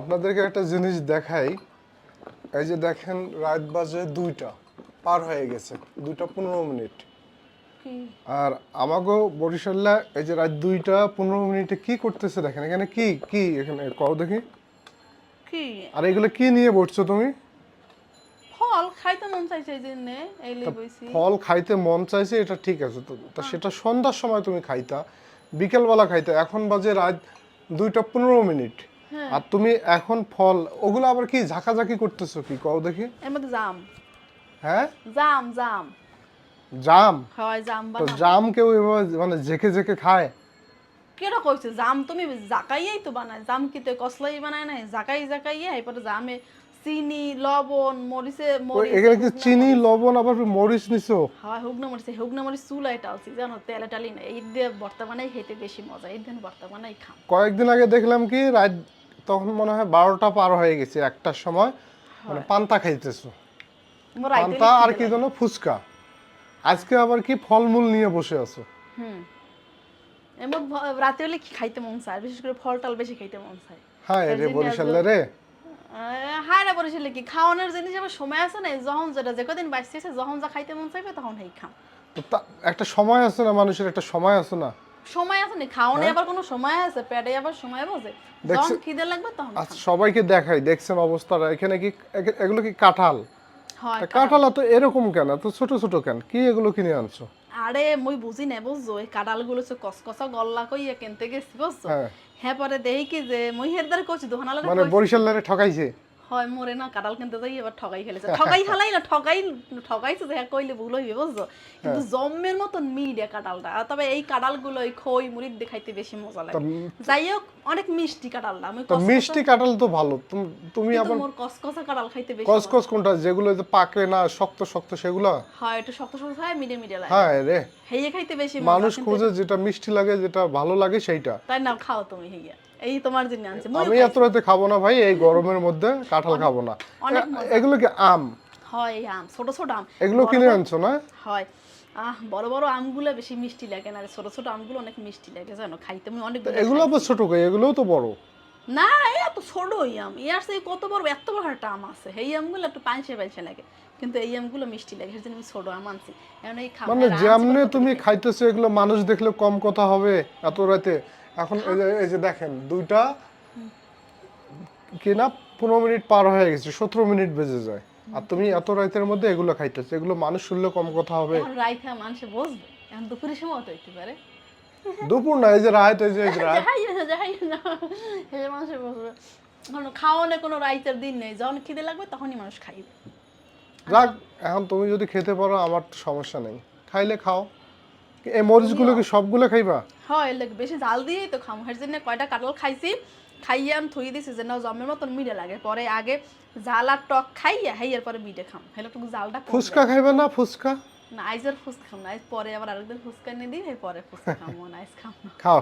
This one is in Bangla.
আপনাদেরকে একটা জিনিস দেখাই। এই যে দেখেন, রাত বাজে 2টা পার হয়ে গেছে, 2:15। কি আর আমাগো বরিশাল্লা এই যে রাত 2:15 কি করতেছে দেখেন। এখানে কি কি এখানে কও দেখি। কি আর এগুলো কি নিয়ে বসছো তুমি? ফল খাইতে মন চাইছে এই জন্য এই তা লই বইছি। ফল খাইতে মন চাইছে, এটা ঠিক আছে তো, তা সেটা সন্ধ্যার সময় তুমি খাইতা, বিকেলবেলা খাইতা। এখন বাজে রাত 2:15। হ্যাঁ, আর তুমি এখন ফল ওগুলো আবার কি ঝাঁকাঝাঁকি করতেছো কি কও দেখি। এর মধ্যে জাম হ্যাঁ, জাম জাম জাম? হয় জাম তো বানাবো। জাম কেউ এভাবে মানে ঝেঁকে ঝেঁকে খায়? কেডা কইছে জাম তুমি জাকাইয়াই তো বানায়, জাম কি তো কসলাই বানায় নাই, জাকাই জাকাইয়া এরপরে জামে চিনি লবণ মরিচে ওই মরিচ এখানে কি হুগনা চিনি মরিচ লবণ আবার মরিচ নিছো? হয় হুগনা মরিচ চুলাই টালছি জানো, তেলে টালি না, এই দিয়ে ভর্তা বানাই খেতে বেশি মজা, এই দিন ভর্তা বানাই খাম। কয়েকদিন আগে দেখলাম কি রাত, তখন মনে হয় 12টা পার হয়ে গেছে, 1টার সময়, মানে হয় পান্তা খাইতেছো। মোর রাইতে পান্তা আর খিদে কি লাগে। যেন ফুচকা। আজকে আবার কি ফলমূল নিয়ে বসে আছো। হুম, এমন রাতে হলে কি খাইতে মন চায়, বিশেষ করে ফল টল বেশি খাইতে মন চায়। হ্যাঁ এর রে জন্য বরিশালে রে। হায় না বরিশালে কি খাওয়ানোর জিনিস আবার সময় আছে না, যখন যেটা যে কদিন বাঁচতেছে যখন যা খাইতে মন চাইবে তখন এই খাম। তো একটা সময় আছে না, মানুষের একটা সময় আছে না। সময় আছে না খাওয়ানো, হ্যাঁ, আবার কোনো সময় আছে পেটে আবার সময় বোঝে, যখন দেখছে। খিদে লাগবে তখন আচ্ছা, খাম। সবাইকে দেখাই, দেখছেন অবস্থাটা এখানে কি। এগুলো কি কাঁঠাল? হয় তা কাঁঠাল। কাঁঠাল তো এরকম কেন, তো ছোট ছোট কেন, কি এগুলো কিনে আনছো? আরে মুই বুঝি না বুঝছো, এই কাঁঠালগুলো হচ্ছে কসকসা গল্লা কইয়া কিনতে গেছি বুঝছো। হ্যাঁ, হ্যাঁ পরে দেখি কি যে মুই হেরদার কইছি দোকানওয়ালারে মানে কইছি যে বরিশালের ঠকাইছে। হয় মোরে না কাঁঠাল কিনতে যাই এবার ঠগাই ফেলেছে, ঠগাই ফেলাই না ঠগাইছে যে হ্যাঁ কইলে ভুল হইবে বুঝছো। কিন্তু হ্যাঁ, জম্মের মতন মিডিয়া কাঁঠালটা, আর তবে এই কাঁঠালগুলো ওই খই মুড়ির দিয়ে খাইতে বেশি মজা তা লাগে। যাই হোক অনেক মিষ্টি কাঁঠালটা, আমি তা কসকসা, মিষ্টি কাঁঠাল তো ভালো। তুমি কিন্তু আবার মোর কসকসা কাঁঠাল খাইতে বেশি মজা। কসকস কোনটা, যেগুলো যে পাকে না, শক্ত শক্ত সেগুলা? হয় একটু শক্ত শক্ত হয়, মিডিয়া মিডিয়া লাগে, হ্যাঁ রে, হেয়ে খাইতে বেশি মজা মানুষ কিন্তু খুঁজে এটা। যেটা মিষ্টি লাগে, যেটা ভালো লাগে সেইটা। তাই না, খাও তুমি হেয়া, এই তোমার জন্য আনছি, মইও আমি এত খাইছি। রাতে খাবো না ভাই, এই গরমের মধ্যে কাঁঠাল অনেক খাবো না। অনেক মজা এগুলো কি আম? হয়, এই আম ছোট ছোট আম, এগুলো বড় কিনে বড় আনছো না? হয়। বড় বড় আমগুলো বেশি মিষ্টি লাগে না, আর ছোট ছোট আমগুলো অনেক মিষ্টি লাগে জানো, খাইতে আমি তা অনেকগুলো এগুলো আবার খাইছি। ছোট কই, এগুলোও তো বড়। না এত ছোটই আম, ইয়ার সেই কত বড় এত বড় একটা আম আছে, এই আমগুলো একটু পাইছে পাইছে লাগে, কিন্তু এই আমগুলো মিষ্টি লাগে, সেজন্য আমি ছোট আম আনছি। এখন এই খাম মানে আর আনছি যেমনে কত তুমি খাইছি। খাইতেছো, এগুলো মানুষ দেখলে কম কথা হবে এত রাতে? এখন খা এই যে দেখেন, 2টা কি না 15 মিনিট পার হয়ে গেছে, 17 মিনিট বেজে যায়। আর তুমি এত রাতের মধ্যে এগুলো খাইতেছো, এগুলো মানুষ শুনলে কম কথা হবে? এখন রাইখা মানুষে বসবে, এখন দুপুরের সময় তো হইতে পারে। দুপুর না, এই যে রাত, এই যে রাত। যাই না যাই না, এই মানুষে বসবে, এখন খাওয়ানোর কোনো রাইতের দিন নেই, যখন খিদে লাগবে তখনই মানুষ খাইবে। যাক, এখন তুমি যদি খেতে পারো আমার তো সমস্যা নেই, খাইলে খাও। এই মরিচগুলো তুমিও কি সবগুলো খাইবা? হয় লাগে বেশি ঝাল দিয়েই তো খামো, এর জন্য কয়টা কাঁঠাল খাইছি, খাইয়ে আমি থুই দিছি যে না জমের মতন মিঠে লাগে, পরে আগে ঝাল আর টক খাইয়া হাইয়ার পরে মিঠে খাম, হেলে একটু ঝালটা কম ফুচকা লাগে। খাইবে না, ফুচকা? না আইজের ফুচকা খাম না, আইজ পরে আবার আরেকদিন ফুচকা নিয়ে দিই, পরে ফুচকা খামো না, আইজ খাম না। খাও।